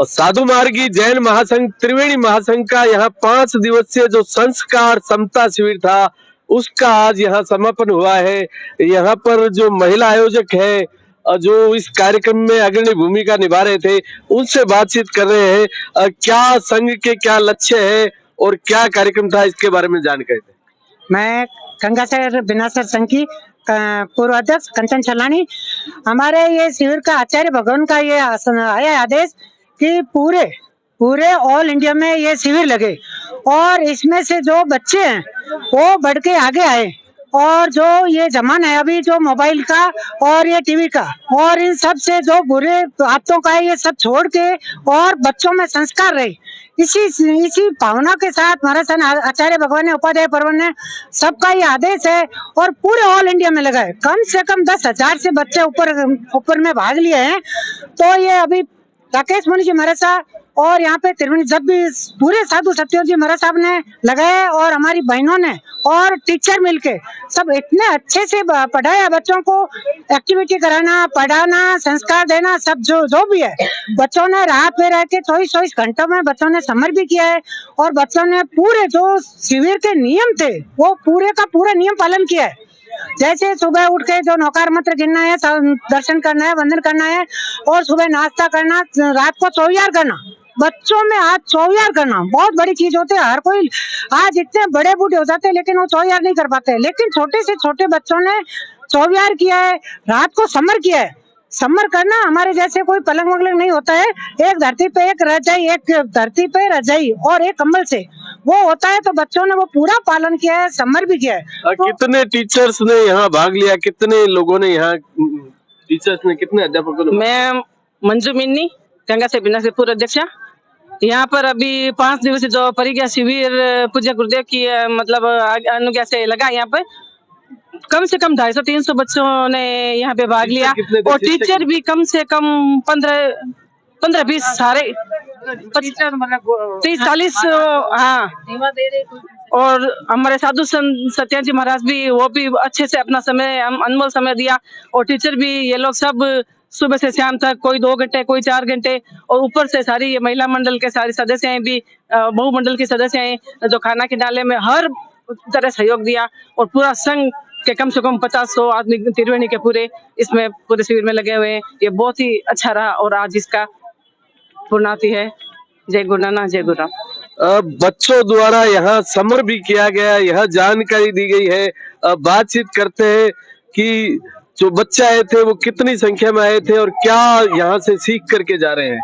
और साधु मार्गी जैन महासंघ त्रिवेणी महासंघ का यहाँ 5 दिवसीय जो संस्कार समता शिविर था उसका आज यहाँ समापन हुआ है। यहाँ पर जो महिला आयोजक है जो इस कार्यक्रम में अग्रणी भूमिका निभा रहे थे उनसे बातचीत कर रहे हैं। क्या संघ के क्या लक्ष्य है और क्या कार्यक्रम था इसके बारे में जानकारी दें। मैं गंगासागर बिनासर संघ की पूर्व अध्यक्ष कंचन चलानी। हमारे ये शिविर का आचार्य भगवान का ये आया आदेश कि पूरे ऑल इंडिया में ये शिविर लगे और इसमें से जो बच्चे हैं वो बढ़ के आगे आए और जो ये जमाना है अभी जो मोबाइल का और ये टीवी का और इन सब से जो बुरे आदतों का है ये सब छोड़ के और बच्चों में संस्कार रहे, इसी भावना के साथ हमारा सन आचार्य भगवान ने उपाध्याय पर्वन ने सबका ये आदेश है और पूरे ऑल इंडिया में लगा है। कम से कम 10,000 से बच्चे ऊपर में भाग लिए हैं। तो ये अभी राकेश मुनि जी महाराज साहब और यहाँ पे त्रिवेणी जब भी पूरे साधु सत्यो जी महाराज साहब ने लगाए और हमारी बहनों ने और टीचर मिलके सब इतने अच्छे से पढ़ाया, बच्चों को एक्टिविटी कराना, पढ़ाना, संस्कार देना, सब जो भी है बच्चों ने रात में रह के 24 घंटों में बच्चों ने समर भी किया है और बच्चों ने पूरे जो शिविर के नियम थे वो पूरे का पूरा नियम पालन किया है। जैसे सुबह उठ के जो नौकार मंत्र गिनना है, दर्शन करना है, वंदन करना है और सुबह नाश्ता करना, रात को चौयार करना, बच्चों में आज चौयार करना बहुत बड़ी चीज होती है। हर कोई आज इतने बड़े बूढ़े हो जाते हैं लेकिन वो चौयार नहीं कर पाते, लेकिन छोटे से छोटे बच्चों ने चौयार किया है, रात को समर किया है। समर करना हमारे जैसे कोई पलंग वलंग नहीं होता है, एक धरती पे एक रजाई, एक धरती पे रजाई और एक कंबल से वो होता है, तो बच्चों ने वो पूरा पालन किया है, समर भी किया है। तो कितने टीचर्स ने यहाँ भाग लिया, कितने लोगों ने यहाँ टीचर्स ने, कितने अध्यापकों ने? मैं मंजू मिन्नी गंगा से बिना से पूर्व अध्यक्ष। यहाँ पर अभी 5 दिवसीय जो परिज्ञा शिविर पूज्य गुरुदेव की मतलब अनुज्ञा से लगा, यहाँ पर कम से कम 250-300 बच्चों ने यहाँ पे भाग लिया और टीचर भी कम से कम 15-20 सारे 30-40 हाँ। और हमारे साधु सत्या जी महाराज भी वो भी अच्छे से अपना समय अनमोल समय दिया और टीचर भी ये लोग सब सुबह से शाम तक, कोई 2 घंटे कोई 4 घंटे और ऊपर से सारी ये महिला मंडल के सारे सदस्य हैं भी, बहु मंडल के सदस्य हैं जो खाना के डाले में हर तरह सहयोग दिया और पूरा संघ के कम से कम 50-100 आदमी त्रिवेणी के पूरे इसमें पूरे शिविर में लगे हुए हैं। ये बहुत ही अच्छा रहा और आज इसका पूर्णाहुति है। जय गुरु नानक, जय गुरु राम। बच्चों द्वारा यहाँ समर भी किया गया, यह जानकारी दी गई है। बातचीत करते हैं कि जो बच्चे आए थे वो कितनी संख्या में आए थे और क्या यहाँ से सीख करके जा रहे हैं।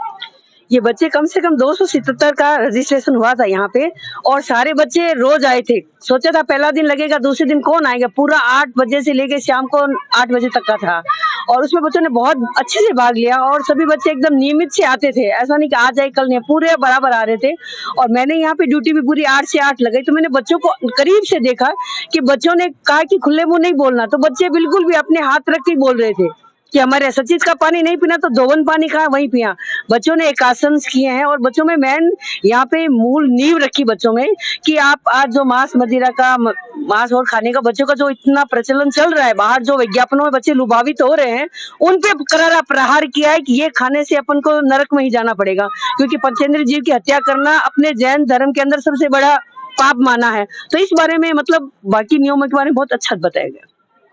ये बच्चे कम से कम 277 का रजिस्ट्रेशन हुआ था यहाँ पे और सारे बच्चे रोज आए थे। सोचा था पहला दिन लगेगा, दूसरे दिन कौन आएगा, पूरा 8 बजे से लेके शाम को 8 बजे तक का था और उसमें बच्चों ने बहुत अच्छे से भाग लिया और सभी बच्चे एकदम नियमित से आते थे, ऐसा नहीं कि आज आए कल नहीं, पूरे बराबर आ रहे थे। और मैंने यहाँ पे ड्यूटी भी पूरी 8 से 8 लगाई तो मैंने बच्चों को करीब से देखा कि बच्चों ने कहा कि खुले मुंह नहीं बोलना, तो बच्चे बिल्कुल भी अपने हाथ रख के बोल रहे थे कि हमारे सचित का पानी नहीं पीना तो दोवन पानी का वहीं पिया। बच्चों ने एक आसन किए हैं और बच्चों में मैंने यहाँ पे मूल नींव रखी बच्चों में कि आप आज जो मांस मदिरा का मांस और खाने का बच्चों का जो इतना प्रचलन चल रहा है, बाहर जो विज्ञापनों में बच्चे लुभावित हो रहे हैं, उन पे करारा प्रहार किया है कि ये खाने से अपन को नरक में ही जाना पड़ेगा, क्योंकि पंचेंद्रिय जीव की हत्या करना अपने जैन धर्म के अंदर सबसे बड़ा पाप माना है। तो इस बारे में मतलब बाकी नियमों के बारे में बहुत अच्छा बताया गया।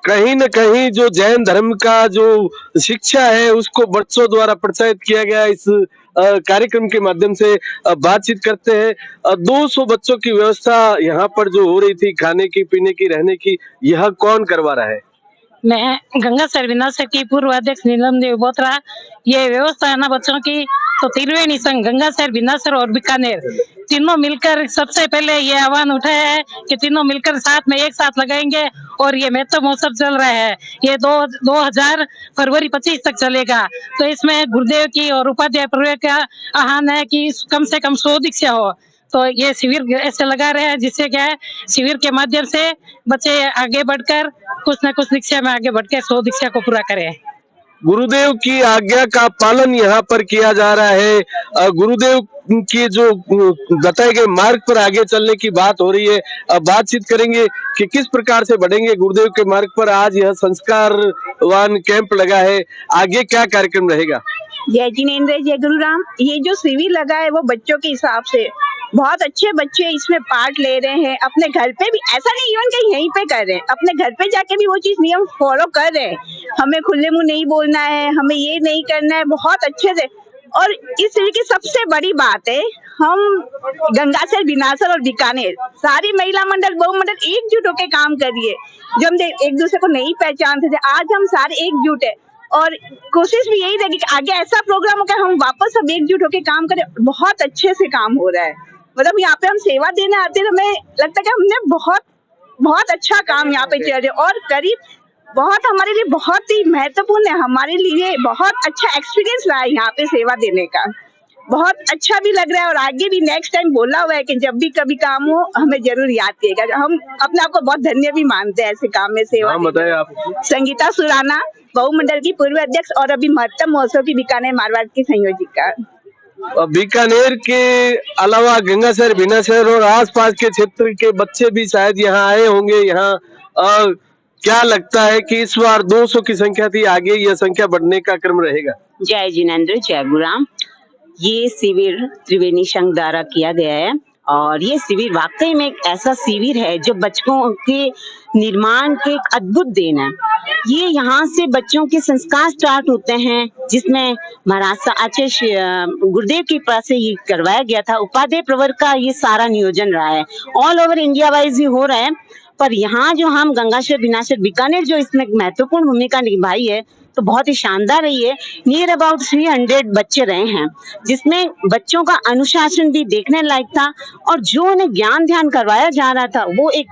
कहीं न कहीं जो जैन धर्म का जो शिक्षा है उसको बच्चों द्वारा प्रोत्साहित किया गया। इस कार्यक्रम के माध्यम से बातचीत करते हैं। 200 बच्चों की व्यवस्था यहाँ पर जो हो रही थी, खाने की, पीने की, रहने की, यह कौन करवा रहा है? मैं गंगा सरविनाश की पूर्व अध्यक्ष नीलम देवी बोतरा। ये व्यवस्था है ना बच्चों की, तो त्रिवेणी संघ गंगासर, बिनासर और बीकानेर तीनों मिलकर सबसे पहले ये आह्वान उठाया है कि तीनों मिलकर साथ में एक साथ लगाएंगे और ये मेहतो महोत्सव चल रहा है, ये 2000 फरवरी 25 तक चलेगा। तो इसमें गुरुदेव की और उपाध्याय पर्व का आह्वान है कि कम से कम 100 दीक्षा हो। तो ये शिविर ऐसे लगा रहे हैं जिससे क्या है, शिविर के माध्यम से बच्चे आगे बढ़कर कुछ न कुछ दीक्षा में आगे बढ़कर 100 दीक्षा को पूरा करें। गुरुदेव की आज्ञा का पालन यहाँ पर किया जा रहा है। गुरुदेव की जो बताए गए मार्ग पर आगे चलने की बात हो रही है। अब बातचीत करेंगे कि किस प्रकार से बढ़ेंगे गुरुदेव के मार्ग पर। आज यह संस्कारवान कैंप लगा है, आगे क्या कार्यक्रम रहेगा? जय जिनेंद्र, जय गुरुराम। ये जो शिविर लगा है वो बच्चों के हिसाब से बहुत अच्छे बच्चे इसमें पार्ट ले रहे हैं। अपने घर पे भी, ऐसा नहीं इवन कि यहीं पे कर रहे हैं, अपने घर पे जाके भी वो चीज नियम फॉलो कर रहे हैं। हमें खुले मुंह नहीं बोलना है, हमें ये नहीं करना है, बहुत अच्छे से। और इस शिविर की सबसे बड़ी बात है, हम गंगासर, बिनासर और बीकानेर सारी महिला मंडल, बहु मंडल एकजुट होकर काम कर रही है। जो हम एक दूसरे को नहीं पहचानते थे, आज हम सारे एकजुट है। और कोशिश भी यही रहेगी कि आगे ऐसा प्रोग्राम हो कि हम वापस सब एकजुट होकर काम करें। बहुत अच्छे से काम हो रहा है। मतलब यहाँ पे हम सेवा देने आते हैं, हमें लगता है कि हमने बहुत अच्छा काम यहाँ पे चल रहा है। और करीब बहुत हमारे लिए बहुत ही महत्वपूर्ण है, हमारे लिए बहुत अच्छा एक्सपीरियंस रहा है यहाँ पे सेवा देने का। बहुत अच्छा भी लग रहा है। और आगे भी नेक्स्ट टाइम बोला हुआ है कि जब भी कभी काम हो हमें जरूर याद किएगा। हम अपने आप को बहुत धन्य भी मानते हैं ऐसे काम में सेवा। बताए आप। संगीता सुराना, बहुमंडल की पूर्व अध्यक्ष और अभी महत्तम महोत्सव की बीकानेर मारवाड़ की संयोजिका। बीकानेर के अलावा गंगासर, बिनासर और आसपास के क्षेत्र के बच्चे भी शायद यहाँ आए होंगे। यहाँ क्या लगता है कि इस बार 200 की संख्या थी, आगे यह संख्या बढ़ने का क्रम रहेगा? जय जिनेंद्र, जय गुरुराम। ये शिविर त्रिवेणी संघ द्वारा किया गया है और ये शिविर वाकई में एक ऐसा शिविर है जो बच्चों के निर्माण के एक अद्भुत देन है। ये यहाँ से बच्चों के संस्कार स्टार्ट होते हैं, जिसमें महाराज आचार्य गुरुदेव की कृपा से ये करवाया गया था। उपाध्याय प्रवर्ग का ये सारा नियोजन रहा है, ऑल ओवर इंडिया वाइज ही हो रहा है। पर यहाँ जो हम गंगासर, बिनासर, बीकानेर जो इसमें महत्वपूर्ण भूमिका निभाई है तो बहुत ही शानदार रही है। नियर अबाउट 300 बच्चे रहे हैं, जिसमें बच्चों का अनुशासन भी देखने लायक था और जो उन्हें ज्ञान ध्यान करवाया जा रहा था वो एक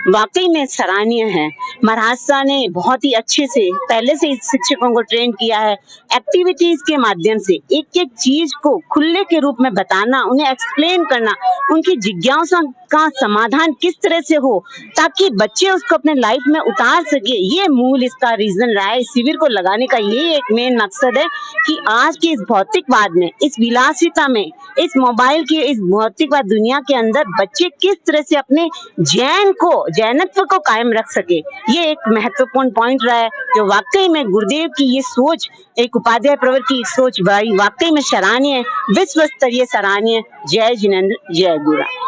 वाकई में सराहनीय है। महाराज साहब ने बहुत ही अच्छे से पहले से शिक्षकों को ट्रेन किया है। एक्टिविटीज के माध्यम से एक एक चीज को खुले के रूप में बताना, उन्हें एक्सप्लेन करना, उनकी जिज्ञासा का समाधान किस तरह से हो ताकि बच्चे उसको अपने लाइफ में उतार सके। ये मूल इसका रीजन रहा है। इस शिविर को लगाने का ये एक मेन मकसद है कि आज की इस भौतिकवाद में, इस विलासिता में, इस मोबाइल की इस भौतिकवाद दुनिया के अंदर बच्चे किस तरह से अपने जैनत्व को कायम रख सके। ये एक महत्वपूर्ण पॉइंट रहा है जो वाकई में गुरुदेव की ये सोच, एक उपाध्याय प्रवर्ग की सोच बड़ी वाकई में सराहनीय, विश्व स्तरीय सराहनीय। जय जिनेंद्र, जय गुरुराम।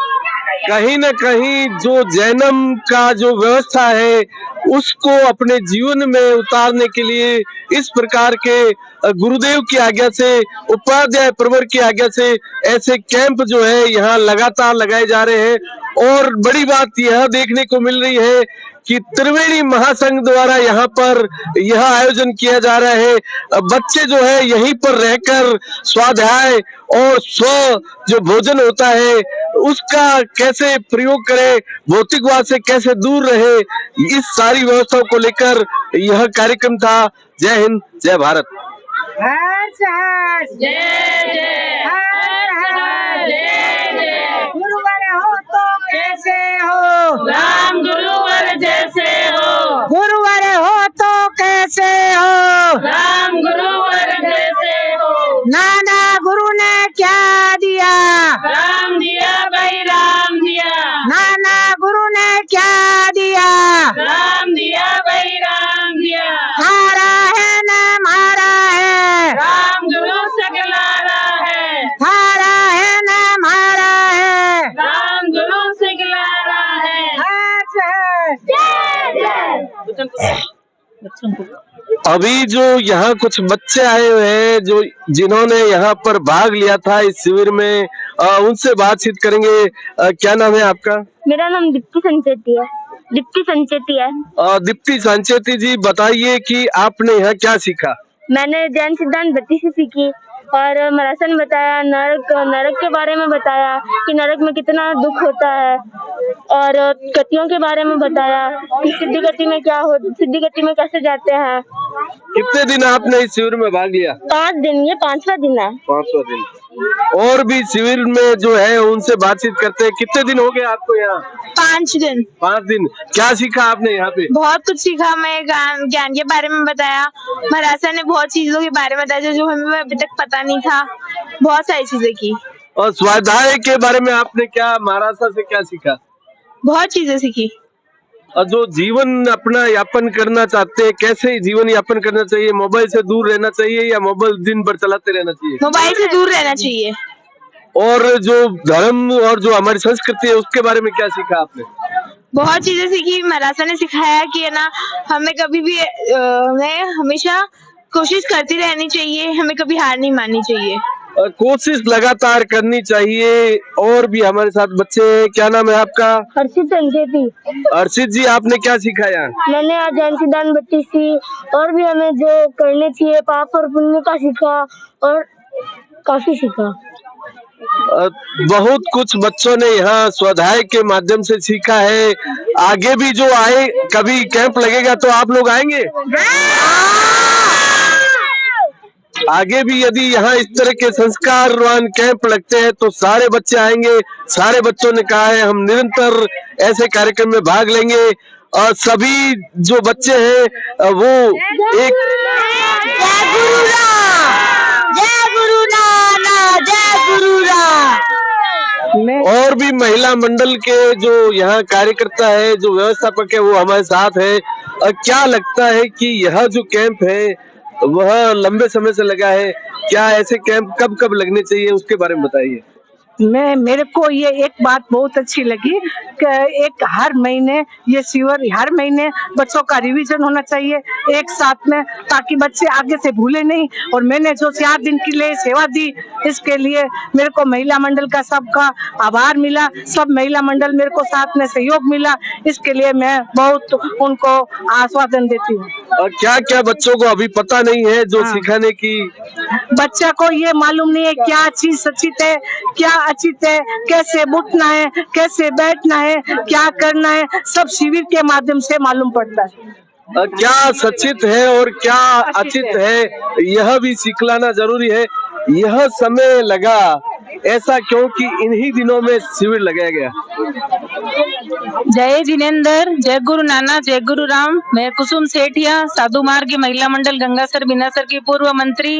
कहीं न कहीं जो जैनम का जो व्यवस्था है उसको अपने जीवन में उतारने के लिए इस प्रकार के गुरुदेव की आज्ञा से, उपाध्याय प्रवर्ग की आज्ञा से ऐसे कैंप जो है यहाँ लगातार लगाए जा रहे हैं। और बड़ी बात यह देखने को मिल रही है कि त्रिवेणी महासंघ द्वारा यहाँ पर यह आयोजन किया जा रहा है। बच्चे जो है यहीं पर रहकर स्वाध्याय और स्व जो भोजन होता है उसका कैसे प्रयोग करें, भौतिकवाद से कैसे दूर रहे, इस सारी व्यवस्थाओं को लेकर यह कार्यक्रम था। जय हिंद, जय भारत। गुरुवर हो तो कैसे हो, राम गुरुवर जैसे हो, गुरुवर हो तो कैसे हो, राम गुरुवर जैसे हो। नाना गुरु ने क्या दिया, राम दिया भाई, राम दिया। नाना गुरु ने क्या दिया, राम दिया भाई, राम दिया। हारा है न मारा है, राम गुरु सिखलारा है, हारा है न मारा है, राम गुरु सिखलारा है। अभी जो यहाँ कुछ बच्चे आए हुए हैं जो जिन्होंने यहाँ पर भाग लिया था इस शिविर में, उनसे बातचीत करेंगे। क्या नाम है आपका? मेरा नाम दीप्ति संचेती है। दीप्ति संचेती जी, बताइए कि आपने यहाँ क्या सीखा? मैंने जैन सिद्धांत भक्ति से सीखी और महाराज ने बताया, नरक के बारे में बताया कि नरक में कितना दुख होता है और गतियों के बारे में बताया कि सिद्धि गति में क्या हो, सिद्धि गति में कैसे जाते हैं। कितने दिन आपने इस शिविर में भाग लिया? 5 दिन, ये 5वां दिन है। 5वां दिन। और भी शिविर में जो है उनसे बातचीत करते हैं। कितने दिन हो गए आपको यहाँ? 5 दिन। 5 दिन। क्या सीखा आपने यहाँ पे? बहुत कुछ सीखा। मैं ज्ञान के बारे में बताया, मरासा ने बहुत चीजों के बारे में बताया जो हमें अभी तक पता नहीं था, बहुत सारी चीजें की। और स्वाध्याय के बारे में आपने क्या महाराजा से क्या सीखा? बहुत चीजें सीखी। और जो जीवन अपना यापन करना चाहते हैं, कैसे जीवन यापन करना चाहिए? मोबाइल से दूर रहना चाहिए या मोबाइल दिन भर चलाते रहना चाहिए? मोबाइल से दूर रहना चाहिए। और जो धर्म और जो हमारी संस्कृति है उसके बारे में क्या सीखा आपने? बहुत चीजें सीखी। मरासा ने सिखाया कि है ना, हमें कभी भी हमें हमेशा कोशिश करती रहनी चाहिए, हमें कभी हार नहीं माननी चाहिए। कोशिश लगातार करनी चाहिए। और भी हमारे साथ बच्चे, क्या नाम है आपका? हर्षित संकेती। हर्षित जी, आपने क्या सीखा यहाँ? मैंने आज ज्ञान बत्ती सी और भी हमें जो करने चाहिए पाप और पुण्य का सीखा और काफी सीखा। बहुत कुछ बच्चों ने यहाँ स्वाध्याय के माध्यम से सीखा है। आगे भी जो आए, कभी कैंप लगेगा तो आप लोग आएंगे? आगे भी यदि यहाँ इस तरह के संस्कारवान कैंप लगते हैं तो सारे बच्चे आएंगे। सारे बच्चों ने कहा है हम निरंतर ऐसे कार्यक्रम में भाग लेंगे। और सभी जो बच्चे हैं वो एक और भी महिला मंडल के जो यहाँ कार्यकर्ता है, जो व्यवस्थापक है, वो हमारे साथ है। क्या लगता है कि यह जो कैंप है वह लंबे समय से लगा है, क्या ऐसे कैंप कब कब लगने चाहिए उसके बारे में बताइए। मेरे को ये एक बात बहुत अच्छी लगी कि एक हर महीने ये शिविर, हर महीने बच्चों का रिवीजन होना चाहिए एक साथ में, ताकि बच्चे आगे से भूले नहीं। और मैंने जो 4 दिन के लिए सेवा दी, इसके लिए मेरे को महिला मंडल का सबका आभार मिला। सब महिला मंडल मेरे को साथ में सहयोग मिला, इसके लिए मैं बहुत उनको आस्वादन देती हूँ। और क्या क्या बच्चों को अभी पता नहीं है जो सिखाने की? बच्चा को ये मालूम नहीं है क्या चीज सचित है, क्या अचित है, कैसे उठना है, कैसे बैठना है, क्या करना है, सब शिविर के माध्यम से मालूम पड़ता है। क्या सचित है और क्या अचित है, यह भी सिखलाना जरूरी है। यह समय लगा ऐसा क्योंकि इन्हीं दिनों में शिविर लगाया गया। जय जिनेंद्र, जय गुरु नानक, जय गुरु राम। मैं कुसुम सेठिया, साधु मार्ग महिला मंडल गंगासर बिनासर की पूर्व मंत्री।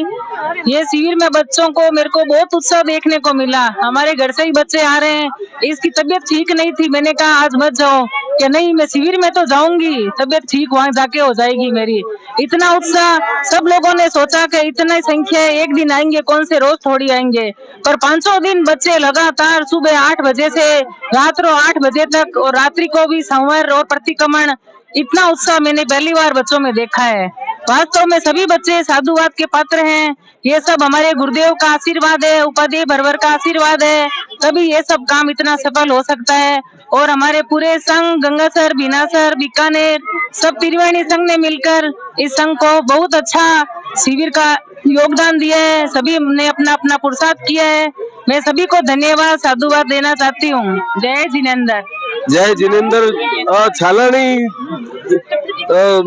ये शिविर में बच्चों को मेरे को बहुत उत्साह देखने को मिला। हमारे घर से ही बच्चे आ रहे हैं। इसकी तबीयत ठीक नहीं थी, मैंने कहा आज मत जाओ, क्या नहीं मैं शिविर में तो जाऊंगी, तबीयत ठीक वहाँ जाके हो जाएगी मेरी। इतना उत्साह, सब लोगों ने सोचा कि इतना ही संख्या है, एक दिन आएंगे, कौन से रोज थोड़ी आएंगे। पर 500 दिन बच्चे लगातार सुबह 8 बजे से रात्रों 8 बजे तक, और रात्रि को भी संवर और प्रतिक्रमण, इतना उत्साह मैंने पहली बार बच्चों में देखा है। वास्तव में सभी बच्चे साधुवाद के पात्र हैं। ये सब हमारे गुरुदेव का आशीर्वाद है, उपाध्याय भरवर का आशीर्वाद है, तभी ये सब काम इतना सफल हो सकता है। और हमारे पूरे संघ गंगासर, बिनासर, बीकानेर, सब त्रिवेणी संघ ने मिलकर इस संघ को बहुत अच्छा शिविर का योगदान दिया है। सभी ने अपना अपना पुरुषार्थ किया है। मैं सभी को धन्यवाद, साधुवाद देना चाहती हूँ। जय जिनेंद्र। जय जिनेंद्र। छालानी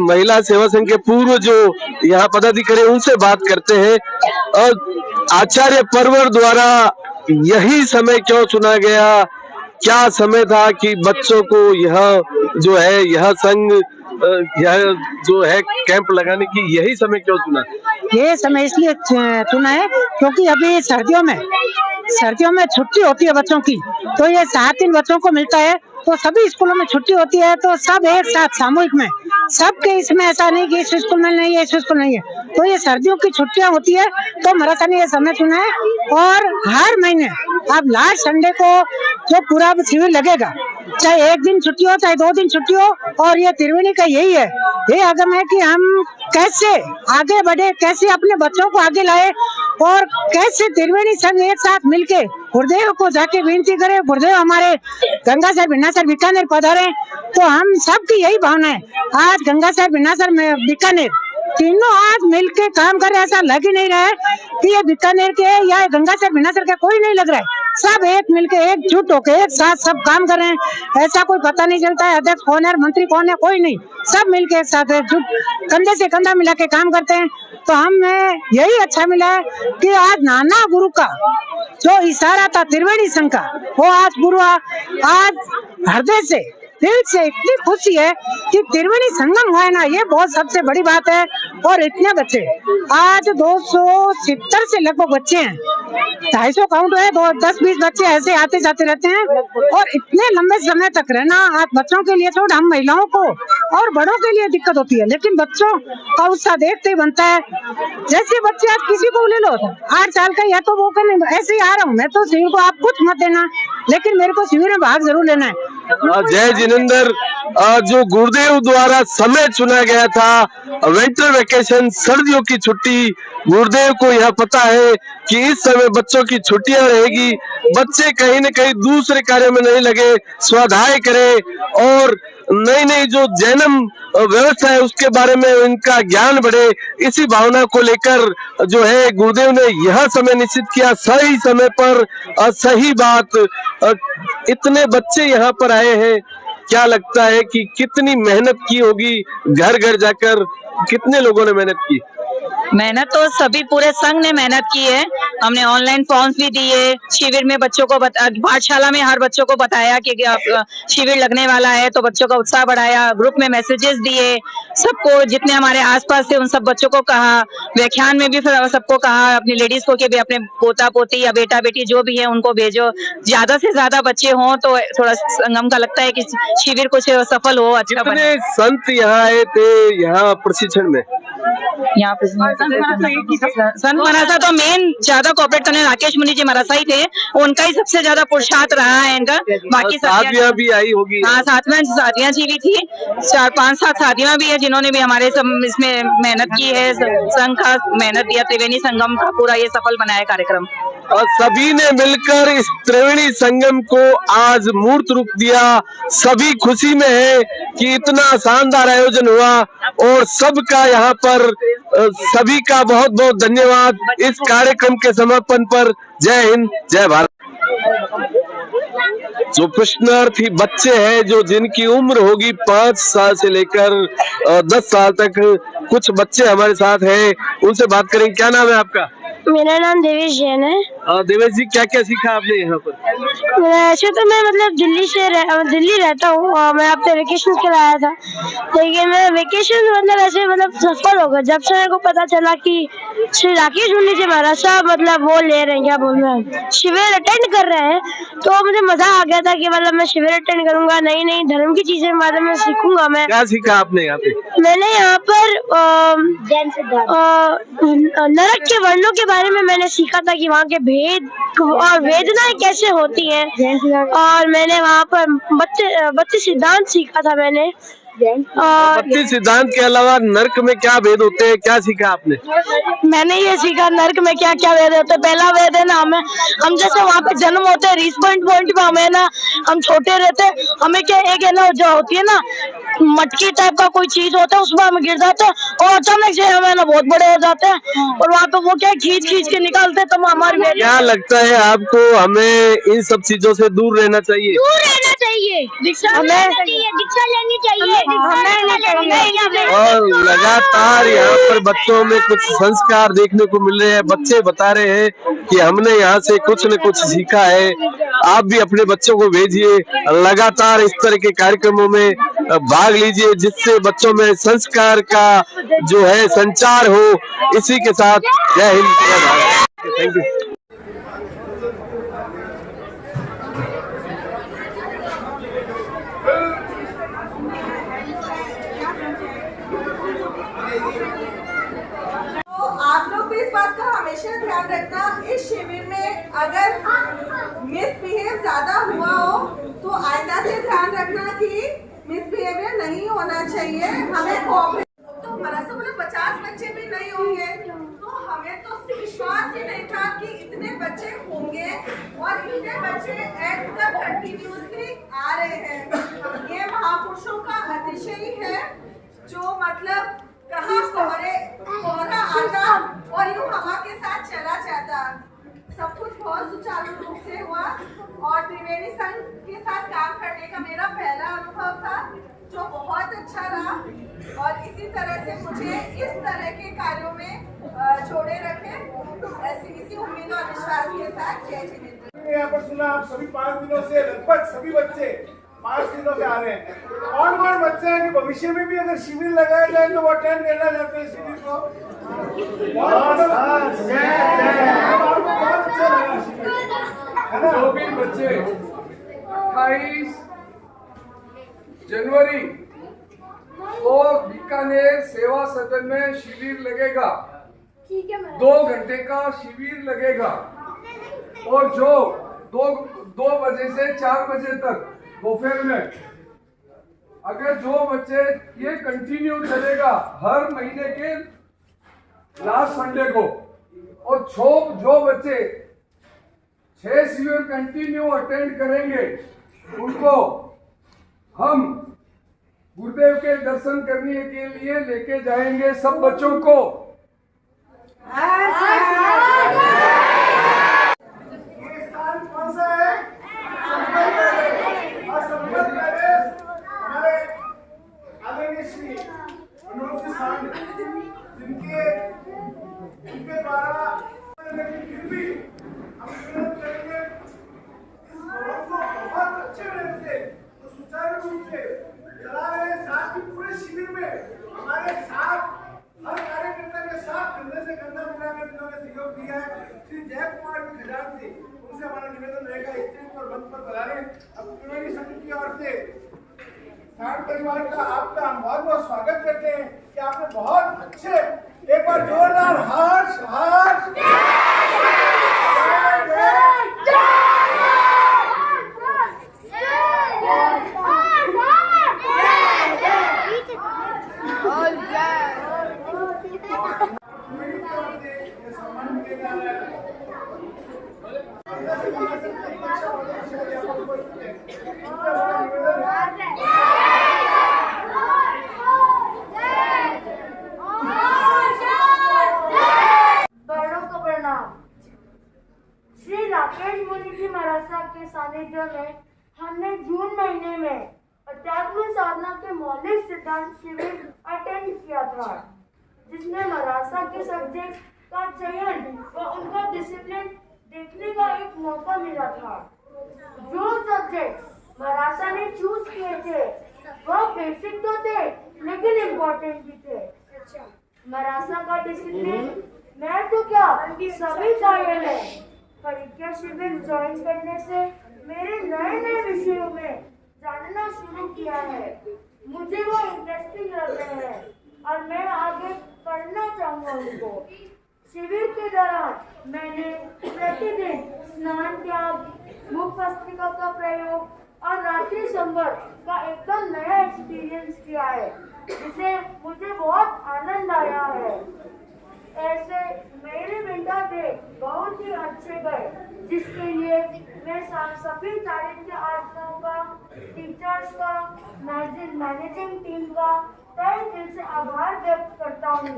महिला सेवा संघ के पूर्व जो यहाँ पदाधिकारी, उनसे बात करते हैं। आचार्य परवर द्वारा यही समय क्यों चुना गया? क्या समय था कि बच्चों को यह जो है, यह संघ, यह जो है कैंप लगाने की, यही समय क्यों चुना? ये समय इसलिए चुना है क्योंकि अभी सर्दियों में छुट्टी होती है बच्चों की, तो ये 7 दिन बच्चों को मिलता है। तो सभी स्कूलों में छुट्टी होती है, तो सब एक साथ सामूहिक में, सबके इसमें ऐसा नहीं कि इस स्कूल में नहीं है, इस स्कूल नहीं है। तो ये सर्दियों की छुट्टियां होती है, तो मरासा ने ये समय चुना है। और हर महीने अब लास्ट संडे को जो पूरा शिविर लगेगा, चाहे 1 दिन छुट्टी हो, चाहे 2 दिन छुट्टी हो। और ये त्रिवेणी का यही है, ये आगम है कि हम कैसे आगे बढ़े, कैसे अपने बच्चों को आगे लाए, और कैसे त्रिवेणी संघ एक साथ मिलके गुरुदेव को जाके विनती करे, गुरुदेव हमारे गंगासर, बिनासर, बीकानेर पधारे। तो हम सबकी यही भावना है, आज गंगासर, बिनासर में बीकानेर तीनों आज मिलके काम कर रहे हैं। ऐसा लग ही नहीं रहा है कि ये बीकानेर के या गंगासर, बिनासर का कोई नहीं लग रहा है। सब एक मिलके एकजुट होके एक साथ सब काम कर रहे हैं। ऐसा कोई पता नहीं चलता है अध्यक्ष कौन है, मंत्री कौन है, कोई नहीं, सब मिलके एक साथ एकजुट कंधे से कंधा मिला के काम करते हैं। तो हमें यही अच्छा मिला है कि आज नाना गुरु का जो इशारा था त्रिवेणी संघ का, वो आज गुरु आज हृदय से दिल से इतनी खुशी है कि त्रिवेणी संगम हुआ है ना, ये बहुत सबसे बड़ी बात है। और इतने बच्चे आज 270 से लगभग बच्चे हैं, 250 काउंट है, 10-20 बच्चे ऐसे आते जाते रहते हैं। और इतने लंबे समय तक रहना आज बच्चों के लिए छोड़, हम महिलाओं को और बड़ों के लिए दिक्कत होती है, लेकिन बच्चों का उत्साह देखते ही बनता है। जैसे बच्चे आज किसी को ले लो 8 साल का या तो वो कहने ऐसे ही आ रहा हूँ मैं तो शिविर को, आप कुछ मत देना, लेकिन मेरे को शिविर में भाग जरूर लेना है। जय जिनेंद्र, जो गुरुदेव द्वारा समय चुना गया था विंटर वेकेशन, सर्दियों की छुट्टी, गुरुदेव को यह पता है कि इस समय बच्चों की छुट्टियां रहेगी, बच्चे कहीं न कहीं दूसरे कार्य में नहीं लगे, स्वाध्याय करें और नई नई जो जैनम व्यवस्था है उसके बारे में इनका ज्ञान बढ़े। इसी भावना को लेकर जो है गुरुदेव ने यह समय निश्चित किया, सही समय पर सही बात। इतने बच्चे यहाँ पर आए हैं, क्या लगता है कि कितनी मेहनत की होगी, घर घर जाकर कितने लोगों ने मेहनत की? मेहनत तो सभी पूरे संघ ने मेहनत की है। हमने ऑनलाइन फॉर्म्स भी दिए, शिविर में बच्चों को पाठशाला में हर बच्चों को बताया कि शिविर लगने वाला है, तो बच्चों का उत्साह बढ़ाया, ग्रुप में मैसेजेस दिए, सबको जितने हमारे आसपास थे उन सब बच्चों को कहा, व्याख्यान में भी फिर सबको कहा, अपनी लेडीज को कि भी अपने पोता पोती या बेटा बेटी जो भी है उनको भेजो, ज्यादा से ज्यादा बच्चे हों तो थोड़ा संगम का लगता है कि शिविर कुछ सफल हो, अच्छा बने। संत यहाँ आए थे यहाँ प्रशिक्षण में? यहाँ पे संत मरासा तो मेन ज्यादा कोऑपरेट करने राकेश मुनि जी मरासा ही थे, उनका ही सबसे ज्यादा पुरुषार्थ रहा है इनका। बाकी साथियां भी आई होगी? हाँ, साथियां जी भी थी, 4-5 साथियां भी है जिन्होंने भी हमारे सब इसमें मेहनत की है, संघ का मेहनत दिया, त्रिवेणी संगम का पूरा ये सफल बनाया कार्यक्रम। और सभी ने मिलकर इस त्रिवेणी संगम को आज मूर्त रूप दिया। सभी खुशी में है कि इतना शानदार आयोजन हुआ और सबका यहाँ पर सभी का बहुत बहुत धन्यवाद इस कार्यक्रम के समापन पर। जय हिंद, जय भारत। जो प्रश्नार्थी बच्चे हैं, जो जिनकी उम्र होगी 5 साल से लेकर 10 साल तक, कुछ बच्चे हमारे साथ हैं, उनसे बात करेंगे। क्या नाम है आपका? मेरा नाम देवेश जैन है। देवेश जी, क्या क्या सीखा आपने यहाँ पर? वैसे तो मैं मतलब दिल्ली रहता हूँ और मैं अपने वेकेशन के लिए आया था, लेकिन मैं वेकेशन मतलब ऐसे मतलब सफल हो गया जब से मेरे को पता चला कि श्री राकेश मुनि जी महाराज साहब मतलब वो ले रहे हैं, क्या बोल रहे हैं, शिविर अटेंड कर रहे हैं। तो मुझे मजा आ गया था कि मतलब मैं शिविर अटेंड करूंगा, नई नई धर्म की चीजें के बारे में सीखूंगा। मैं क्या सीखा आपने यहाँ पे? मैंने यहाँ पर नरक के वर्णों के बारे में मैंने सीखा था कि वहाँ के भेद और वेदनाएं कैसे होती हैं, और मैंने वहाँ पर 32 सिद्धांत सीखा था मैंने। 32 सिद्धांत के अलावा नर्क में क्या भेद होते हैं, क्या सीखा आपने? मैंने ये सीखा नर्क में क्या क्या वेद होते हैं। पहला वेद है ना, हम जैसे वहाँ पे जन्म होते हैं, रीस पॉइंट पे हमें ना, हम छोटे रहते हैं, हमें क्या एक है ना जो होती है ना मटकी टाइप का कोई चीज होता है, उसमें हम गिर जाते हैं और अचानक से हमें ना बहुत बड़े हो जाते हैं, और वहाँ पे वो क्या खींच के निकालते हैं। तो हमारी क्या लगता है आपको, हमें इन सब चीजों से दूर रहना चाहिए? दीक्षा लेनी चाहिए। और लगातार यहाँ पर बच्चों में कुछ संस्कार देखने को मिल रहे हैं। बच्चे बता रहे हैं कि हमने यहाँ से कुछ न कुछ सीखा है। आप भी अपने बच्चों को भेजिए, लगातार इस तरह के कार्यक्रमों में भाग लीजिए, जिससे बच्चों में संस्कार का जो है संचार हो। इसी के साथ जय हिंद, जय भारत। Thank you. आप लोग भी इस बात का हमेशा ध्यान रखना, इस शिविर में अगर मिसबिहेव ज्यादा हुआ हो तो आइंदा से ध्यान रखना कि मिसबिहेवियर नहीं होना चाहिए। हमें तो मरासा मतलब 50 बच्चे भी नहीं होंगे, तो हमें तो विश्वास ही नहीं था कि इतने बच्चे होंगे, और इतने बच्चे एंड तक कंटिन्यूसली आ रहे हैं। ये महापुरुषों का अतिशय है, जो मतलब कहाँ कोहरा आता और यूँ हवा के साथ चला जाता। सब कुछ बहुत सुचारू रूप से हुआ और त्रिवेणी संघ के साथ काम करने का मेरा पहला अनुभव था जो बहुत अच्छा रहा और इसी तरह से मुझे इस तरह के कार्यों में जोड़े रखें इसी उम्मीद और विश्वास के साथ। जय जिनेंद्र। यहाँ पर सुना आप सभी 5 दिनों से लगभग सभी बच्चे 5 दिनों से आ रहे हैं। कौन कौन बच्चे हैं कि भविष्य में भी अगर शिविर लगाया जाए तो वो अटेंड करना चाहते हैं शिविर को? बहुत अच्छा लगा शिविर, है ना? जो भी बच्चे 28 जनवरी को बीकानेर सेवा सदन में शिविर लगेगा। 2 घंटे का शिविर लगेगा और जो 2 बजे से 4 बजे तक दोपहर में, अगर जो बच्चे ये कंटिन्यू चलेगा हर महीने के लास्ट संडे को, और जो बच्चे 6 शिविर कंटिन्यू अटेंड करेंगे उनको हम गुरुदेव के दर्शन करने के लिए लेके जाएंगे सब बच्चों को। ये स्थान कौन सा है? संपत पैलेस। हमारे आदरणीय श्री मनोज जी सांड जिनके द्वारा, लेकिन फिर भी हम विनोद करेंगे इस भवन को बहुत अच्छे ढंग से तो सुचारू रूप से चला रहे हैं। साथ ही पूरे शिविर में हमारे साथ हर कार्यकर्ता के साथ कंधे से कंधा मिलाकर जिन्होंने सहयोग दिया है श्री जय कुमार जी खजांची, उनसे हमारा निवेदन रहेगा स्टेज पर मंच पर बुलाने। अब त्रिवेणी संघ की ओर से सांड परिवार का आपका हम बहुत बहुत स्वागत करते हैं कि आपने बहुत अच्छे, एक बार जोरदार हर्ष हर्ष श्री राकेश मुनि जी महाराज साहब के सानिध्य में हमने जून महीने में अध्यात्म साधना के मौलिक सिद्धांत शिविर अटेंड किया था, जिसमें महाराज साहब के सब्जेक्ट का चयन व उनका डिसिप्लिन देखने का एक मौका मिला था। जो सब्जेक्ट महाराज साहब ने चूज किए थे वह बेसिक तो थे लेकिन इम्पोर्टेंट भी थे। महाराज साहब का डिसिप्लिन मैं तो क्या सभी कायल है। परीक्षा शिविर ज्वाइन करने से मेरे नए नए विषयों में जानना शुरू किया है। मुझे वो इंटरेस्टिंग लग रहे हैं और मैं आगे पढ़ना चाहूँगा उनको। शिविर के दौरान मैंने प्रतिदिन स्नान त्याग, मुख भस्त्रिका का प्रयोग और रात्रि संवर का एकदम नया एक्सपीरियंस किया है, जिसे मुझे बहुत आनंद आया है। ऐसे मेरे विंटर डे बहुत ही अच्छे गए, जिसके लिए मैं सभी चारित्र्य आश्रमों का, टीचर्स का, मैनेजिंग टीम का तहे दिल से आभार व्यक्त करता हूँ।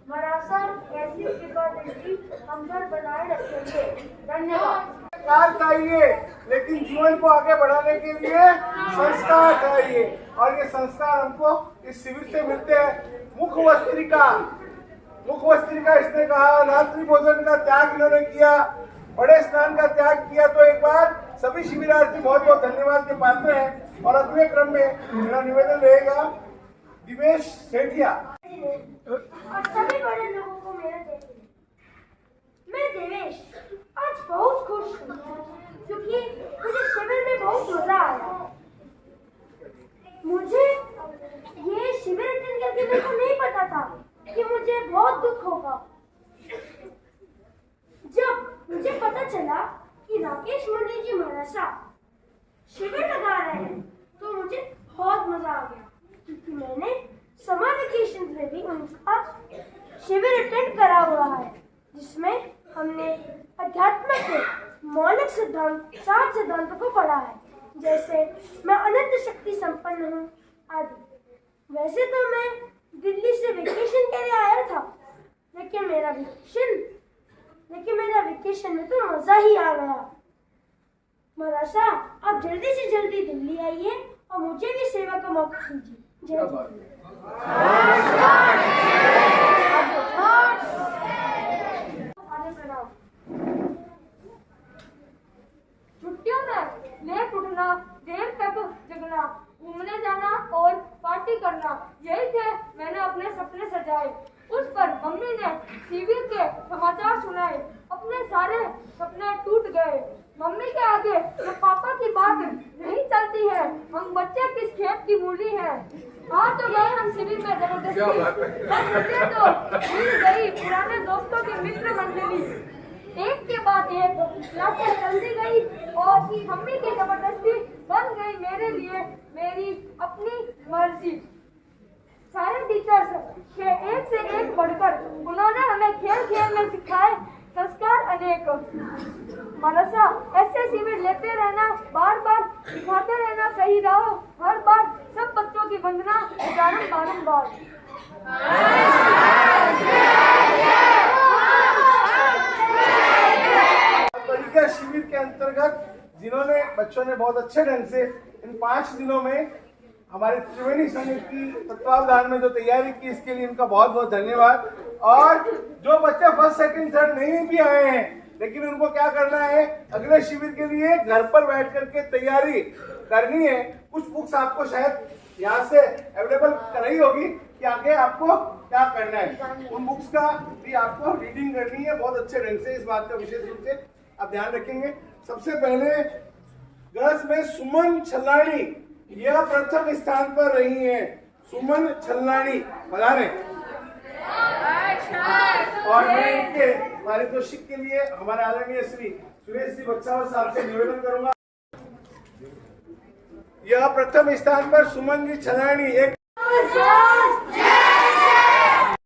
महाराज साहब ऐसी कृपा दृष्टि हम पर बनाए रखेंगे। धन्यवाद। संस्कार चाहिए, लेकिन जीवन को आगे बढ़ाने के लिए संस्कार चाहिए और ये संस्कार हमको इस शिविर से मिलते हैं। मुख वस्त्रिका इसने कहा, रात्रि भोजन का त्याग इन्होंने किया, बड़े स्नान का त्याग किया। तो एक बार सभी शिविरार्थी बहुत बहुत धन्यवाद के पात्र हैं। और अगले क्रम में मेरा निवेदन रहेगा दिवेश सेठिया और सभी बड़े लोगों को मेरा जय हिंद। मैं देवेश आज बहुत खुश हूँ क्योंकि मुझे शिविर में बहुत मजा आया। मुझे ये शिविर अटेंड करके मेरे को नहीं पता था कि मुझे बहुत दुख होगा। जब मुझे पता चला कि राकेश मुनि जी महाराज शिविर लगा रहे हैं तो मुझे बहुत मजा आ गया, क्योंकि मैंने समर वेकेशन में भी उनका शिविर अटेंड करा हुआ है, जिसमें हमने अध्यात्म के मौलिक सिद्धांत 7 सिद्धांतों को पढ़ा है, जैसे मैं अनंत शक्ति संपन्न हूँ आदि। वैसे तो मैं दिल्ली से वेकेशन के लिए आया था, लेकिन लेकिन मेरा वेकेशन में तो मजा ही आ गया। मरासा, आप जल्दी से जल्दी दिल्ली आइए और मुझे भी सेवा का मौका दीजिए। जय छुट्टियों में लेट उठना, देर तक जगना, घूमने जाना और पार्टी करना, यही थे मैंने अपने सपने सजाए। उस पर मम्मी ने शिविर के समाचार सुनाए, अपने सारे सपने टूट गए। मम्मी के आगे तो पापा की बात नहीं चलती है, हम बच्चे किस खेत की मूली है। हाँ तो गए हम शिविर में जबरदस्ती, तो मिल गई पुराने दोस्तों की मित्र मंडली। एक के बाद एक क्लासें चलती गई और मम्मी की जबरदस्ती बन गई मेरे लिए मेरी अपनी मर्जी। सारे टीचर्स के एक से एक बढ़कर उन्होंने हमें खेल खेल में सिखाए संस्कार अनेक। मनसा, ऐसे शिविर लेते रहना, बार बार सिखाते रहना सही रहो, हर बार सब बच्चों की वंदना बारंबार। तरीका शिविर के अंतर्गत जिन्होंने बच्चों ने बहुत अच्छे ढंग से इन 5 दिनों में हमारे त्रिवेणी संघ की तत्वावधान में जो तैयारी की, इसके लिए उनका बहुत बहुत धन्यवाद। और जो बच्चे फर्स्ट सेकंड थर्ड नहीं भी आए हैं, लेकिन उनको क्या करना है, अगले शिविर के लिए घर पर बैठ करके तैयारी करनी है। कुछ बुक्स आपको शायद यहाँ से अवेलेबल कराई होगी कि आगे आपको क्या करना है, उन बुक्स का भी आपको रीडिंग करनी है बहुत अच्छे ढंग से। इस बात का विशेष रूप से आप ध्यान रखेंगे। सबसे पहले गर्ल्स में सुमन छल्लानी, यह प्रथम स्थान पर रही हैं। सुमन छल्लानी पधारे। और मैं इनके पारितोषिक के लिए हमारे आदरणीय श्री सुरेश जी बच्चावर साहब से निवेदन करूंगा। यह प्रथम स्थान पर सुमन जी छल्लानी, एक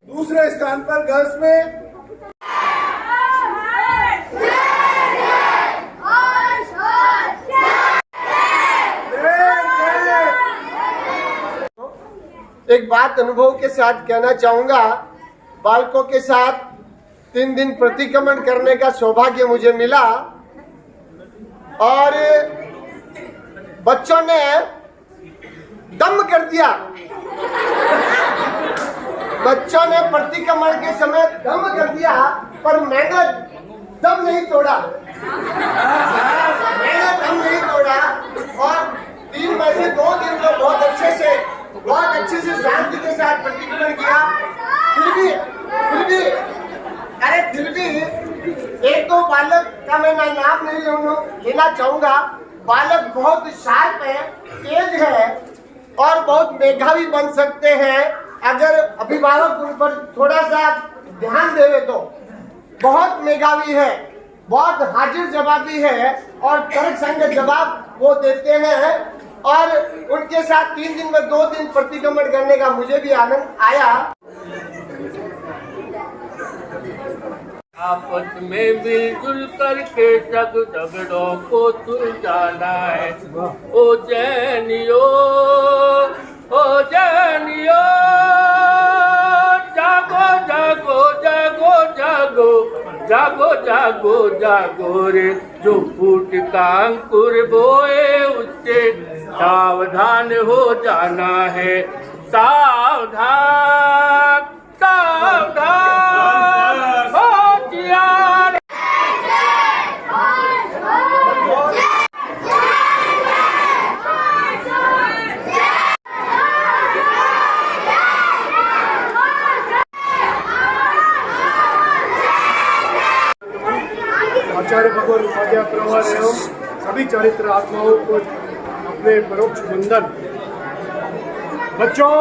दूसरे स्थान पर गर्ल्स में एक बात अनुभव के साथ कहना चाहूंगा। बालकों के साथ 3 दिन प्रतिक्रमण करने का सौभाग्य मुझे मिला और बच्चों ने दम कर दिया। बच्चों ने प्रतिक्रमण के समय दम कर दिया, पर मैंने दम नहीं तोड़ा। मैंने दम नहीं तोड़ा और 3 में से 2 दिन तो बहुत अच्छे से शांति के साथ प्रतिक्रमण किया। फिर भी एक दो बालक का मैं नाम नहीं लेना चाहूंगा। बालक बहुत शार्प है, तेज है और बहुत मेधावी बन सकते हैं अगर अभिभावक उन पर थोड़ा सा ध्यान देवे तो। बहुत मेधावी है, बहुत हाजिर जवाबी है और तर्क संगत जवाब वो देते हैं। और उनके साथ 3 दिन में 2 दिन प्रतिक्रमण करने का मुझे भी आनंद आया। आपस में मिलजुल करके सब झगड़ों को सुलझाना है। ओ जैनियो, ओ जैनियो, जागो जागो जागो जागो जागो जागो जागो रे, जो फूट का अंकुर बोए उससे सावधान हो जाना है। सावधान सावधान होशियार। आचार्य भगवान उपाध्याय परिवार एवं सभी चारित्र आत्माओं को अपने परोक्ष वंदन। बच्चों,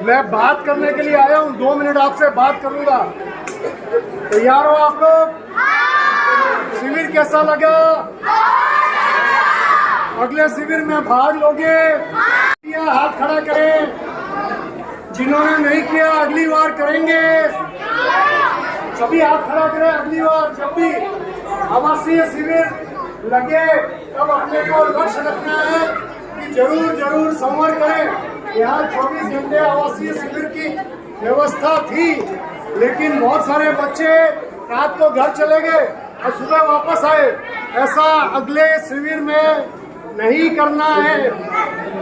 मैं बात करने के लिए आया हूँ, 2 मिनट आपसे बात करूंगा। तैयार हो आप लोग? शिविर कैसा लगा? अगले शिविर में भाग लोगे? हाथ खड़ा करें। जिन्होंने नहीं किया अगली बार करेंगे। सभी हाथ खड़ा करें। अगली बार जब भी आवासीय शिविर लगे तब अपने को लक्ष्य रखना है कि जरूर संवर करें। यहाँ 24 घंटे आवासीय शिविर की व्यवस्था थी, लेकिन बहुत सारे बच्चे रात को घर चले गए और सुबह वापस आए, ऐसा अगले शिविर में नहीं करना है,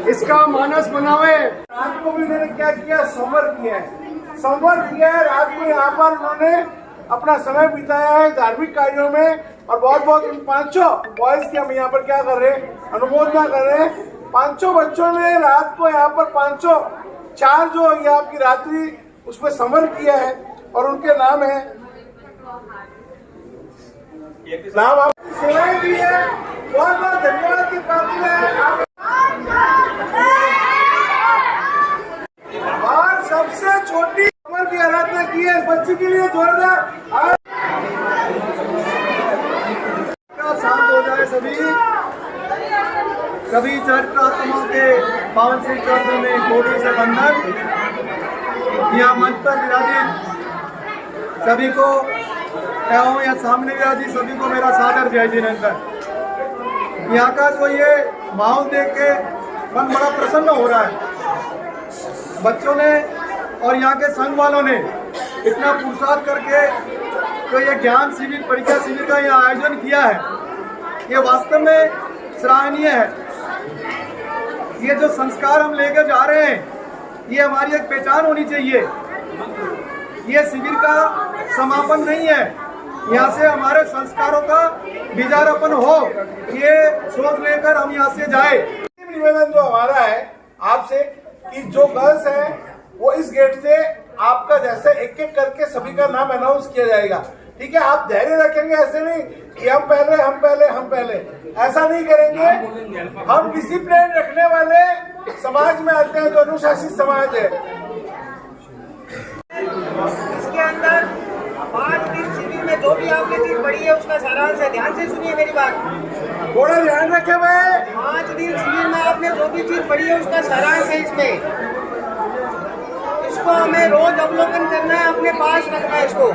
इसका मानस बनावे। रात को भी उन्होंने क्या किया, संवर किया है, संवर किया है। रात को यहाँ पर उन्होंने अपना समय बिताया है धार्मिक कार्यों में। और बहुत बहुत उन 5 बॉयज की हम यहाँ पर क्या कर रहे हैं, अनुमोदना कर रहे हैं। 5 बच्चों ने रात को यहाँ पर 4 जो ये आपकी रात्रि उसमें संवर किया है और उनके नाम है, नाम आप सेवाएं दी है। बहुत बहुत धन्यवाद की पात्र है। और सबसे छोटी उम्र की आराधना की है इस बच्ची के लिए जोरदार शांत हो जाए सभी चरित्र आत्माओं के पावन श्री चरणों में कोटि से बंधन। यहाँ मंच पर विराजित सभी को एवं या सामने विराजित सभी को मेरा सादर जय जिनेंद्र। यहाँ का जो ये माहौल देख के मन बड़ा प्रसन्न हो रहा है। बच्चों ने और यहाँ के संघ वालों ने इतना पुरुषार्थ करके तो ये ज्ञान शिविर, परीक्षा शिविर का यहाँ आयोजन किया है, ये वास्तव में सराहनीय है। ये जो संस्कार हम लेकर जा रहे हैं, ये हमारी एक पहचान होनी चाहिए। ये शिविर का समापन नहीं है, यहाँ से हमारे संस्कारों का बीजारोपण हो, ये सोच लेकर हम यहाँ से जाए। निवेदन जो हमारा है आपसे कि जो गर्ल्स हैं वो इस गेट से आपका जैसे एक एक करके सभी का नाम अनाउंस किया जाएगा, ठीक है। आप धैर्य रखेंगे, ऐसे नहीं कि हम पहले ऐसा नहीं करेंगे। हम डिसिप्लिन रखने वाले समाज में आते हैं, जो अनुशासित समाज है। इसके अंदर 5 दिन शिविर में जो भी आपने चीज पढ़ी है उसका सारांश है। ध्यान से सुनिए मेरी बात, थोड़ा ध्यान रखे भाई। 5 दिन शिविर में आपने जो भी चीज पढ़ी है उसका सारांश है इसमें। इसको हमें रोज अवलोकन करना है, अपने पास रखना है इसको,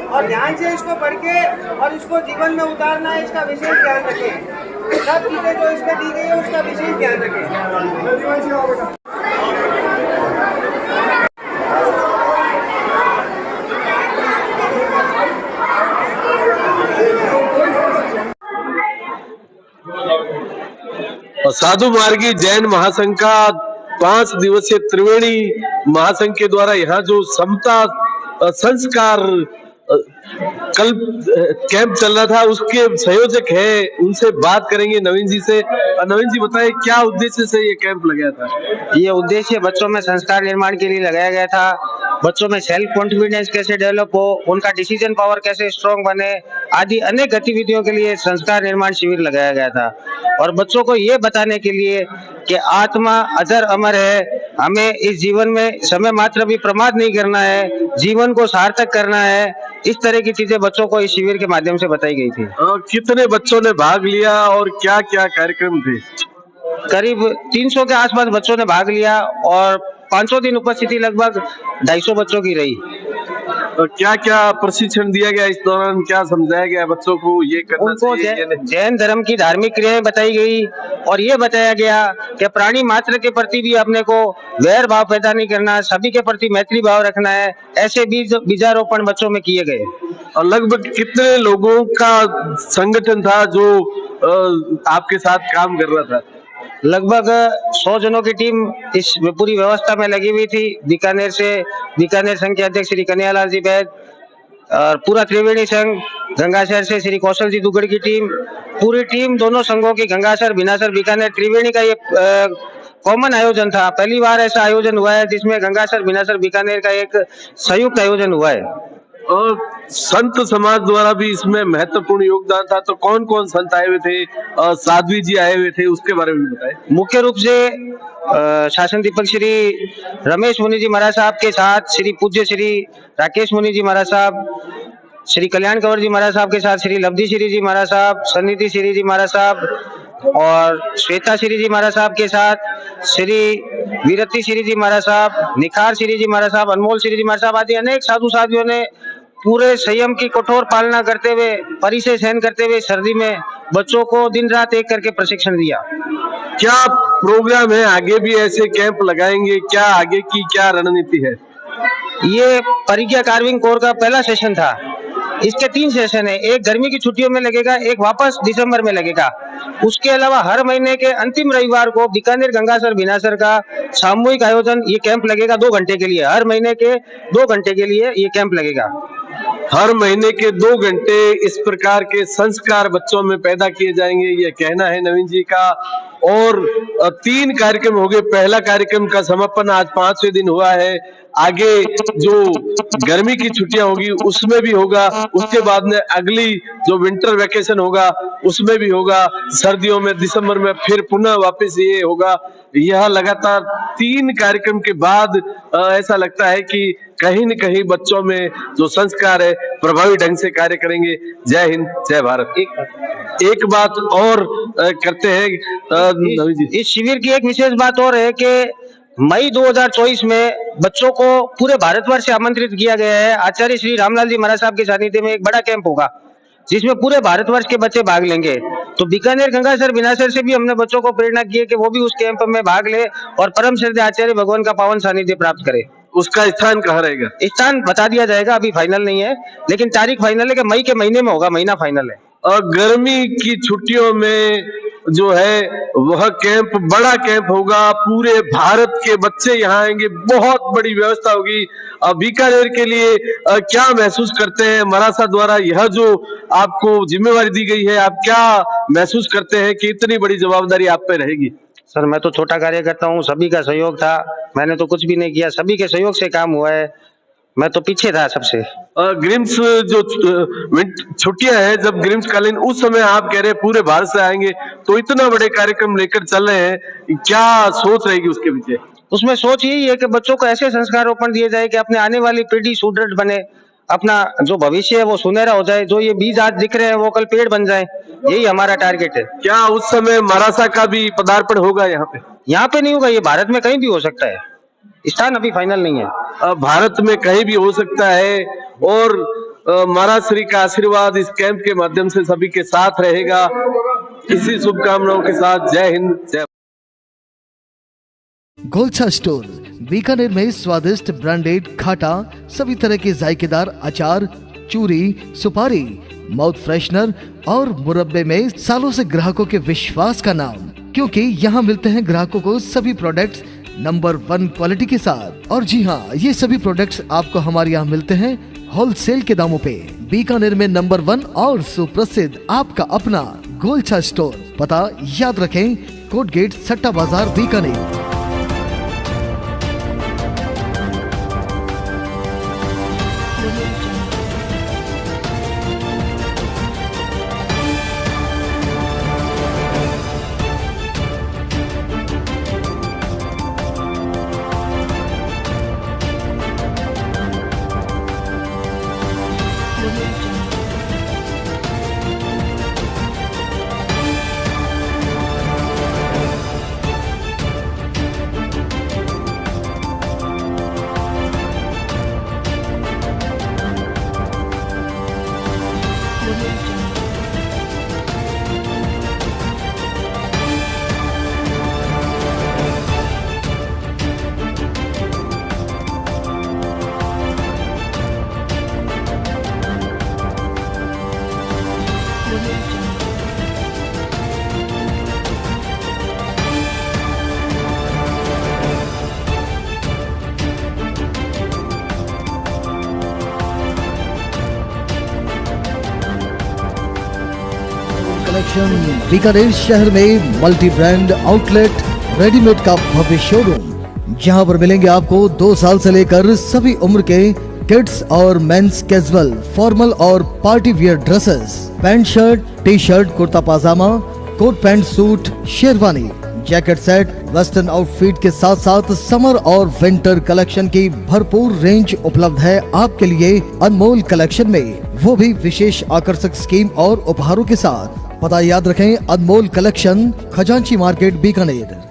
और ध्यान से इसको पढ़ के और इसको जीवन में उतारना है। इसका विशेष ध्यान रखें। सब चीजें जो इसमें दी गई है उसका विशेष ध्यान रखें। साधु मार्गी जैन महासंघ का 5 दिवसीय त्रिवेणी महासंघ के द्वारा यहाँ जो समता संस्कार कल कैंप चल रहा था, उसके संयोजक है, उनसे बात करेंगे नवीन जी से। नवीन जी बताएं, क्या उद्देश्य से ये कैंप लगाया था? ये उद्देश्य बच्चों में संस्कार निर्माण के लिए लगाया गया था। बच्चों में सेल्फ कॉन्फिडेंस कैसे डेवलप हो, उनका डिसीजन पावर कैसे स्ट्रॉन्ग बने, आदि अनेक गतिविधियों के लिए संस्कार निर्माण शिविर लगाया गया था। और बच्चों को ये बताने के लिए कि आत्मा अजर अमर है, हमें इस जीवन में समय मात्र भी प्रमाद नहीं करना है, जीवन को सार्थक करना है। इस तरह की चीजें बच्चों को इस शिविर के माध्यम से बताई गई थी। कितने बच्चों ने भाग लिया और क्या क्या कार्यक्रम थे? करीब 300 के आसपास बच्चों ने भाग लिया और 500 दिन उपस्थिति लगभग 250 बच्चों की रही। क्या क्या प्रशिक्षण दिया गया इस दौरान, क्या समझाया गया बच्चों को ये करना चाहिए? जैन धर्म की धार्मिक क्रियाएं बताई गई और ये बताया गया कि प्राणी मात्र के प्रति भी अपने को वैर भाव पैदा नहीं करना, सभी के प्रति मैत्री भाव रखना है। ऐसे बीजारोपण बच्चों में किए गए। और लगभग कितने लोगों का संगठन था जो आपके साथ काम कर रहा था? लगभग 100 जनों की टीम इस पूरी व्यवस्था में लगी हुई थी। बीकानेर संघ के अध्यक्ष श्री कन्हैयालाल जी बैद और पूरा त्रिवेणी संघ, गंगासर से श्री कौशल जी दुगड़ की टीम, पूरी टीम दोनों संघों की, गंगासर, बिनासर, बीकानेर, त्रिवेणी का ये कॉमन आयोजन था। पहली बार ऐसा आयोजन हुआ है जिसमें गंगासर, बिनासर, बीकानेर का एक संयुक्त आयोजन हुआ है। और संत समाज द्वारा भी इसमें महत्वपूर्ण योगदान था, तो कौन कौन संत आए हुए थे, साध्वी जी आए हुए थे, उसके बारे में बताएं। मुख्य रूप से शासन दीपक श्री रमेश मुनि जी महाराज साहब के साथ श्री पूज्य श्री राकेश मुनि जी महाराज साहब, श्री कल्याण कंवर जी महाराज साहब के साथ श्री लब्धि श्री जी महाराज साहब, सन्निधि श्री जी महाराज साहब और श्वेता श्री जी महाराज साहब के साथ श्री वीरति श्री जी महाराज साहब, निखार श्री जी महाराज साहब, अनमोल श्री जी महाराज साहब आदि अनेक साधु साधियों ने पूरे संयम की कठोर पालना करते हुए, परिचय सहन करते हुए सर्दी में बच्चों को दिन रात एक करके प्रशिक्षण दिया। क्या प्रोग्राम है, आगे भी ऐसे कैंप लगाएंगे? क्या आगे की क्या रणनीति है? ये परिज्ञा कार्विंग कोर का पहला सेशन था। इसके 3 सेशन है, एक गर्मी की छुट्टियों में लगेगा, एक वापस दिसंबर में लगेगा। उसके अलावा हर महीने के अंतिम रविवार को बीकानेर गंगासर बिनासर का सामूहिक आयोजन ये कैंप लगेगा 2 घंटे के लिए। हर महीने के 2 घंटे के लिए ये कैंप लगेगा। हर महीने के 2 घंटे इस प्रकार के संस्कार बच्चों में पैदा किए जाएंगे, ये कहना है नवीन जी का। और 3 कार्यक्रम हो गए। पहला कार्यक्रम का समापन आज 5वें दिन हुआ है। आगे जो गर्मी की छुट्टियां होगी उसमें भी होगा, उसके बाद में अगली जो विंटर वेकेशन होगा उसमें भी होगा, सर्दियों में दिसंबर में फिर पुनः वापस ये होगा। यह लगातार 3 कार्यक्रम के बाद ऐसा लगता है कि कहीं न कहीं बच्चों में जो संस्कार है प्रभावी ढंग से कार्य करेंगे। जय हिंद, जय भारत। एक बात और करते हैं इस शिविर की एक विशेष बात और है कि मई 2024 में बच्चों को पूरे भारतवर्ष से आमंत्रित किया गया है। आचार्य श्री रामलाल जी महाराज साहब के सानिध्य में एक बड़ा कैंप होगा जिसमें पूरे भारतवर्ष के बच्चे भाग लेंगे। तो बीकानेर गंगासर बिनासर से भी हमने बच्चों को प्रेरणा की है कि वो भी उस कैंप में भाग ले और परम श्रद्धेय आचार्य भगवान का पावन सानिध्य प्राप्त करे। उसका स्थान कहाँ रहेगा? स्थान बता दिया जाएगा, अभी फाइनल नहीं है, लेकिन तारीख फाइनल है कि मई के महीने में होगा, महीना फाइनल है। और गर्मी की छुट्टियों में जो है वह कैंप बड़ा कैंप होगा, पूरे भारत के बच्चे यहाँ आएंगे, बहुत बड़ी व्यवस्था होगी। बीकानेर के लिए क्या महसूस करते हैं मरासा द्वारा यह जो आपको जिम्मेवारी दी गई है, आप क्या महसूस करते हैं कि इतनी बड़ी जवाबदारी आप पे रहेगी? सर मैं तो छोटा कार्यकर्ता हूँ, सभी का सहयोग था, मैंने तो कुछ भी नहीं किया, सभी के सहयोग से काम हुआ है, मैं तो पीछे था सबसे। ग्रिम्स जो छुट्टियां हैं, जब ग्रिम्स कालीन उस समय आप कह रहे हैं पूरे भारत से आएंगे, तो इतना बड़े कार्यक्रम लेकर चल रहे हैं, क्या सोच रहेगी उसके पीछे? उसमें सोच यही है कि बच्चों को ऐसे संस्कारोपण दिए जाए कि अपने आने वाली पीढ़ी सुदृढ़ बने, अपना जो भविष्य है वो सुनहरा हो जाए, जो ये बीज आज दिख रहे हैं वो कल पेड़ बन जाए, यही हमारा टारगेट है। क्या उस समय मरासा का भी पदार्पण होगा यहाँ पे? यहाँ पे नहीं होगा, ये भारत में कहीं भी हो सकता है, स्थान अभी फाइनल नहीं है। भारत में कहीं भी हो सकता है और महाराज का आशीर्वाद इस कैंप के माध्यम से सभी के साथ रहेगा। इसी शुभकामनाओं के साथ जय हिंद, जय। गोलछा स्टोर बीकानेर में स्वादिष्ट ब्रांडेड खाटा, सभी तरह के जायकेदार अचार, चूरी, सुपारी, माउथ फ्रेशनर और मुरब्बे में सालों से ग्राहकों के विश्वास का नाम, क्योंकि यहाँ मिलते हैं ग्राहकों को सभी प्रोडक्ट्स नंबर 1 क्वालिटी के साथ। और जी हाँ, ये सभी प्रोडक्ट्स आपको हमारे यहाँ मिलते हैं होलसेल के दामों पे। बीकानेर में नंबर 1 और सुप्रसिद्ध आपका अपना गोलछा स्टोर, पता याद रखें, कोट गेट, सट्टा बाजार, बीकानेर। कलेक्शन बीकानेर शहर में मल्टी ब्रांड आउटलेट रेडीमेड का भव्य शोरूम, जहां पर मिलेंगे आपको 2 साल से लेकर सभी उम्र के किड्स और मेंस कैजुअल, फॉर्मल और party wear dresses, pant shirt, T shirt, kurta pajama, coat pant suit, sherwani, jacket set, western outfit के साथ साथ समर और विंटर कलेक्शन की भरपूर रेंज उपलब्ध है आपके लिए अनमोल कलेक्शन में, वो भी विशेष आकर्षक स्कीम और उपहारों के साथ। पता याद रखें, अनमोल कलेक्शन, खजांची मार्केट, बीकानेर।